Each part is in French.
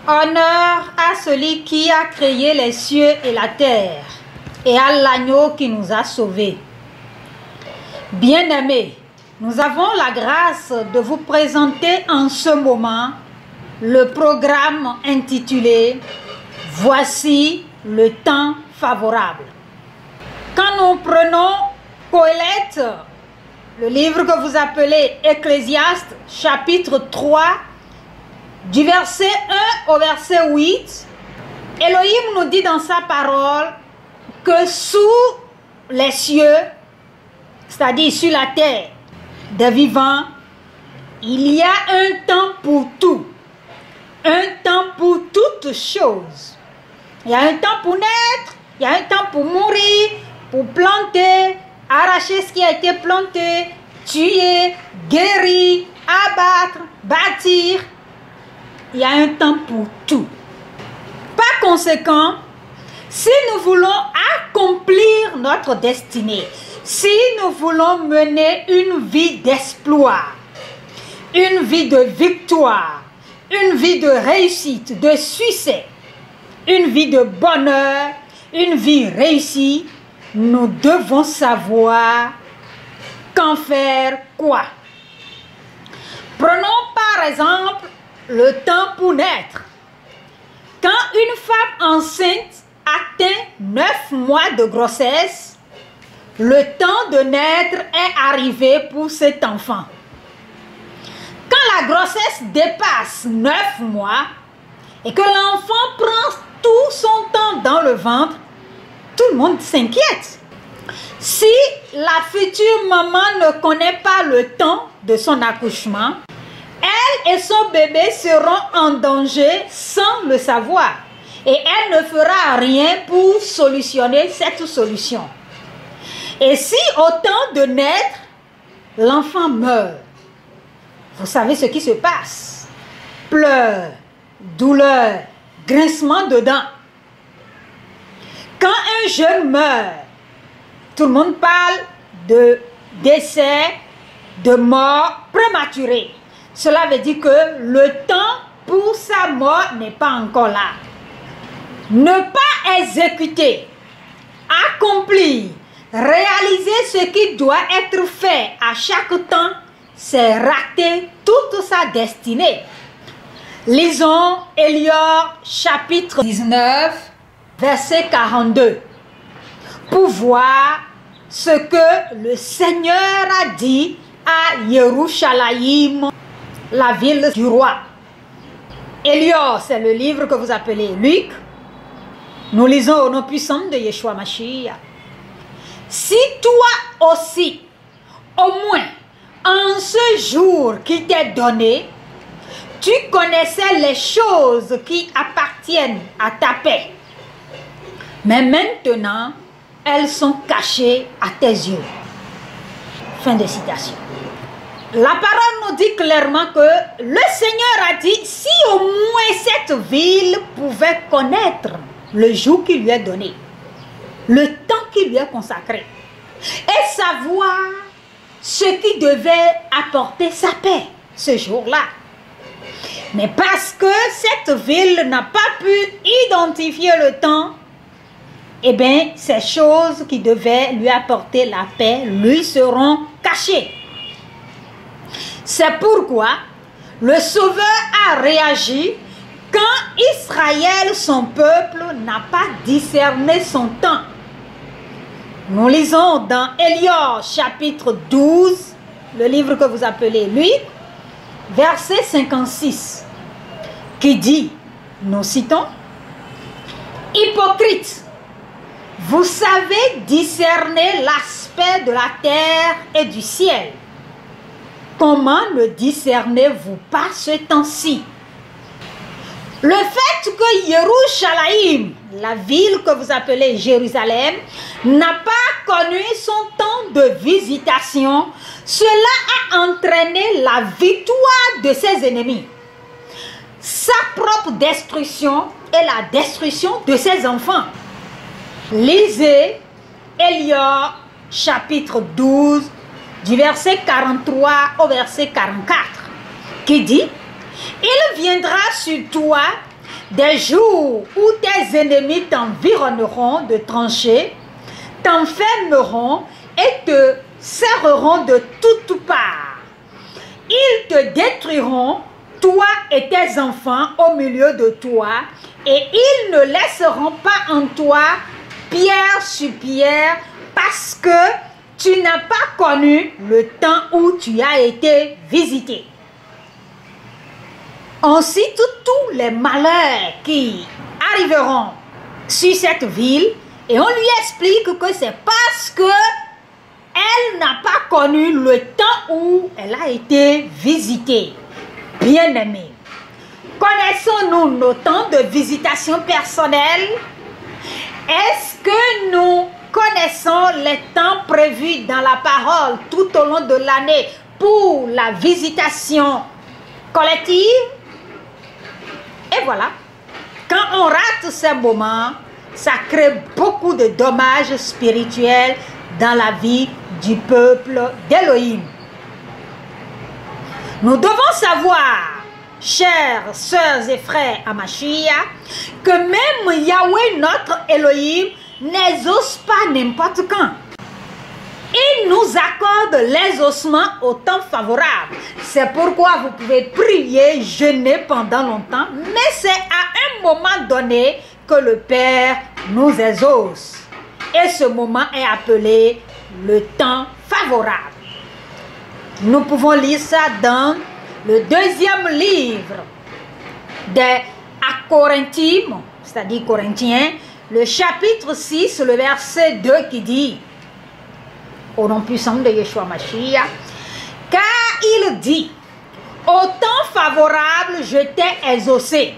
Honneur à celui qui a créé les cieux et la terre, et à l'agneau qui nous a sauvés. Bien-aimés, nous avons la grâce de vous présenter en ce moment le programme intitulé « Voici le temps favorable ». Quand nous prenons Qoéleth, le livre que vous appelez Ecclésiaste, chapitre 3, du verset 1 au verset 8, Elohim nous dit dans sa parole que sous les cieux, c'est-à-dire sur la terre des vivants, il y a un temps pour tout, un temps pour toutes choses. Il y a un temps pour naître, il y a un temps pour mourir, pour planter, arracher ce qui a été planté, tuer, guérir, abattre, bâtir. Il y a un temps pour tout. Par conséquent, si nous voulons accomplir notre destinée, si nous voulons mener une vie d'exploit, une vie de victoire, une vie de réussite, de succès, une vie de bonheur, une vie réussie, nous devons savoir quand faire quoi. Prenons par exemple le temps pour naître. Quand une femme enceinte atteint 9 mois de grossesse, le temps de naître est arrivé pour cet enfant. Quand la grossesse dépasse 9 mois et que l'enfant prend tout son temps dans le ventre, tout le monde s'inquiète. Si la future maman ne connaît pas le temps de son accouchement, elle et son bébé seront en danger sans le savoir. Et elle ne fera rien pour solutionner cette solution. Et si au temps de naître, l'enfant meurt, vous savez ce qui se passe. Pleurs, douleur, grincement de dents. Quand un jeune meurt, tout le monde parle de décès, de mort prématurée. Cela veut dire que le temps pour sa mort n'est pas encore là. Ne pas exécuter, accomplir, réaliser ce qui doit être fait à chaque temps, c'est rater toute sa destinée. Lisons Élior chapitre 19, verset 42, pour voir ce que le Seigneur a dit à Yerushalayim, la ville du roi. Élior, c'est le livre que vous appelez Luc. Nous lisons au nom puissant de Yeshua Mashiach. Si toi aussi, au moins, en ce jour qui t'est donné, tu connaissais les choses qui appartiennent à ta paix, mais maintenant, elles sont cachées à tes yeux. Fin de citation. La parole nous dit clairement que le Seigneur a dit, si au moins cette ville pouvait connaître le jour qui lui est donné, le temps qui lui est consacré, et savoir ce qui devait apporter sa paix ce jour-là. Mais parce que cette ville n'a pas pu identifier le temps, eh bien, ces choses qui devaient lui apporter la paix lui seront cachées. C'est pourquoi le Sauveur a réagi quand Israël, son peuple, n'a pas discerné son temps. Nous lisons dans Élior chapitre 12, le livre que vous appelez Luc, verset 56, qui dit, nous citons, « Hypocrite, vous savez discerner l'aspect de la terre et du ciel. Comment ne discernez-vous pas ce temps-ci? Le fait que Yerushalayim, la ville que vous appelez Jérusalem, n'a pas connu son temps de visitation, cela a entraîné la victoire de ses ennemis, sa propre destruction et la destruction de ses enfants. Lisez Élior chapitre 12 du verset 43 au verset 44 qui dit « Il viendra sur toi des jours où tes ennemis t'environneront de tranchées, t'enfermeront et te serreront de toutes parts. Ils te détruiront, toi et tes enfants au milieu de toi, et ils ne laisseront pas en toi pierre sur pierre, parce que tu n'as pas connu le temps où tu as été visité. On cite tous les malheurs qui arriveront sur cette ville et on lui explique que c'est parce que elle n'a pas connu le temps où elle a été visitée. Bien-aimés, connaissons-nous nos temps de visitation personnelle? Est-ce que nous connaissons les temps prévus dans la parole tout au long de l'année pour la visitation collective? Et voilà, quand on rate ces moments, ça crée beaucoup de dommages spirituels dans la vie du peuple d'Élohim. Nous devons savoir, chers sœurs et frères à Mashiach, que même Yahweh notre Elohim n'exauce pas n'importe quand. Il nous accorde l'exaucement au temps favorable. C'est pourquoi vous pouvez prier, jeûner pendant longtemps, mais c'est à un moment donné que le Père nous exauce. Et ce moment est appelé le temps favorable. Nous pouvons lire ça dans le deuxième livre des Corinthiens, c'est-à-dire Corinthiens, le chapitre 6, le verset 2 qui dit, au nom puissant de Yeshua Mashiach, car il dit, au temps favorable je t'ai exaucé,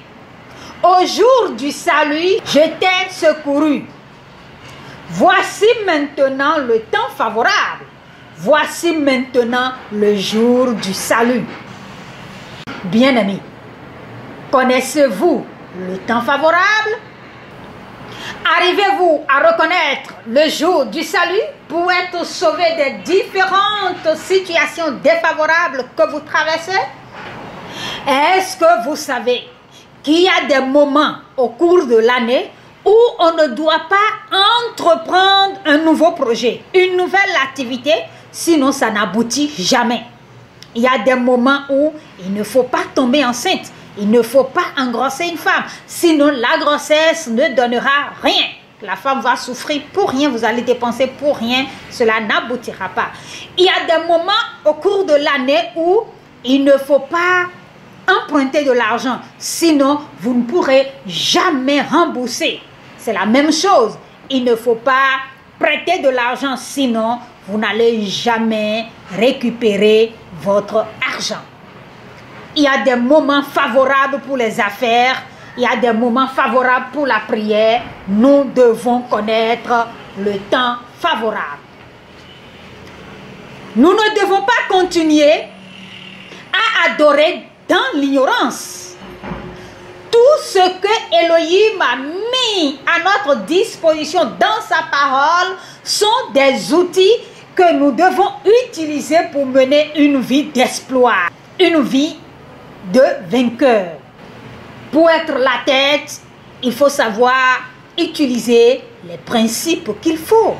au jour du salut je t'ai secouru. Voici maintenant le temps favorable, voici maintenant le jour du salut. Bien-amis, connaissez-vous le temps favorable? Arrivez-vous à reconnaître le jour du salut pour être sauvé des différentes situations défavorables que vous traversez? Est-ce que vous savez qu'il y a des moments au cours de l'année où on ne doit pas entreprendre un nouveau projet, une nouvelle activité, sinon ça n'aboutit jamais? Il y a des moments où il ne faut pas tomber enceinte. Il ne faut pas engrosser une femme, sinon la grossesse ne donnera rien. La femme va souffrir pour rien, vous allez dépenser pour rien, cela n'aboutira pas. Il y a des moments au cours de l'année où il ne faut pas emprunter de l'argent, sinon vous ne pourrez jamais rembourser. C'est la même chose, il ne faut pas prêter de l'argent, sinon vous n'allez jamais récupérer votre argent. Il y a des moments favorables pour les affaires, il y a des moments favorables pour la prière. Nous devons connaître le temps favorable. Nous ne devons pas continuer à adorer dans l'ignorance. Tout ce que Elohim a mis à notre disposition dans sa parole sont des outils que nous devons utiliser pour mener une vie d'exploit, une vie de vainqueur. Pour être la tête, il faut savoir utiliser les principes qu'il faut.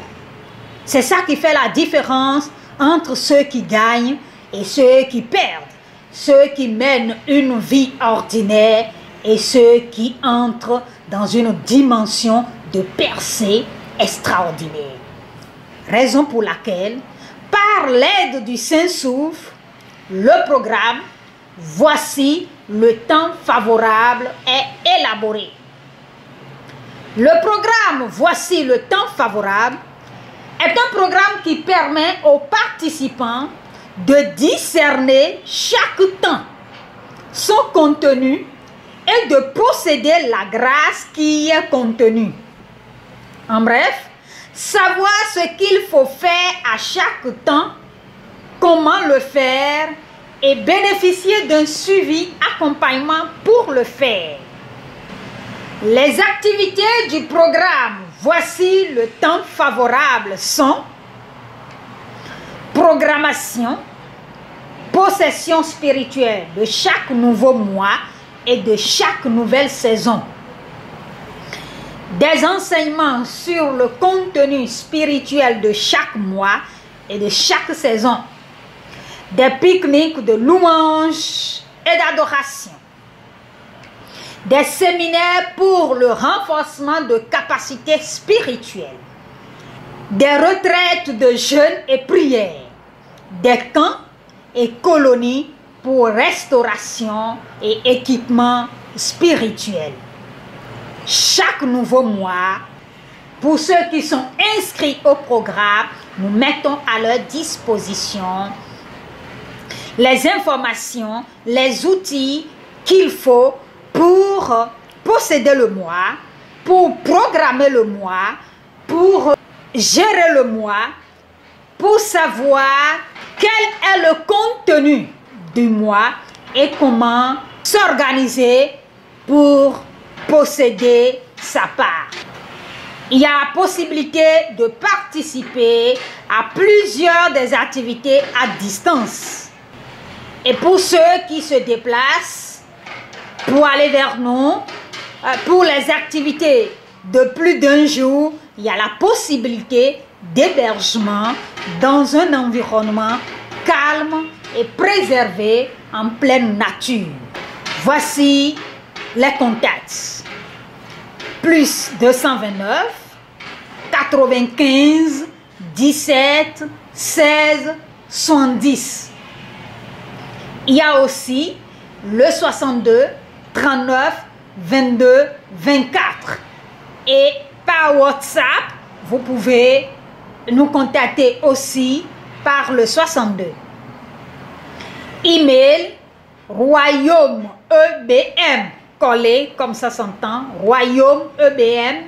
C'est ça qui fait la différence entre ceux qui gagnent et ceux qui perdent, ceux qui mènent une vie ordinaire et ceux qui entrent dans une dimension de percée extraordinaire. Raison pour laquelle, par l'aide du Saint-Souffle, le programme Voici le temps favorable est élaboré. Le programme Voici le temps favorable est un programme qui permet aux participants de discerner chaque temps, son contenu et de posséder la grâce qui y est contenue. En bref, savoir ce qu'il faut faire à chaque temps, comment le faire et bénéficier d'un suivi accompagnement pour le faire. Les activités du programme Voici le temps favorable sont programmation, possession spirituelle de chaque nouveau mois et de chaque nouvelle saison. Des enseignements sur le contenu spirituel de chaque mois et de chaque saison. Des pique-niques de louanges et d'adoration. Des séminaires pour le renforcement de capacités spirituelles. Des retraites de jeûne et prière. Des camps et colonies pour restauration et équipement spirituel. Chaque nouveau mois, pour ceux qui sont inscrits au programme, nous mettons à leur disposition les informations, les outils qu'il faut pour posséder le mois, pour programmer le mois, pour gérer le mois, pour savoir quel est le contenu du mois et comment s'organiser pour posséder sa part. Il y a possibilité de participer à plusieurs des activités à distance. Et pour ceux qui se déplacent pour aller vers nous, pour les activités de plus d'un jour, il y a la possibilité d'hébergement dans un environnement calme et préservé en pleine nature. Voici les contacts. Plus 229 95 17 16 70. Il y a aussi le 62 39 22 24. Et par WhatsApp, vous pouvez nous contacter aussi par le 62. Email royaume EBM, collé comme ça s'entend, royaume EBM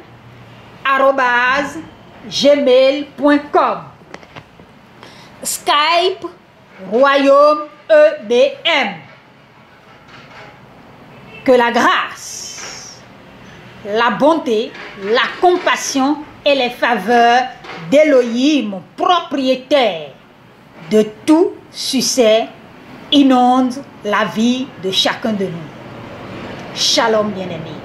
@gmail.com. Skype royaume EBM. Que la grâce, la bonté, la compassion et les faveurs d'Élohim, propriétaire de tout succès, inondent la vie de chacun de nous. Shalom bien-aimés.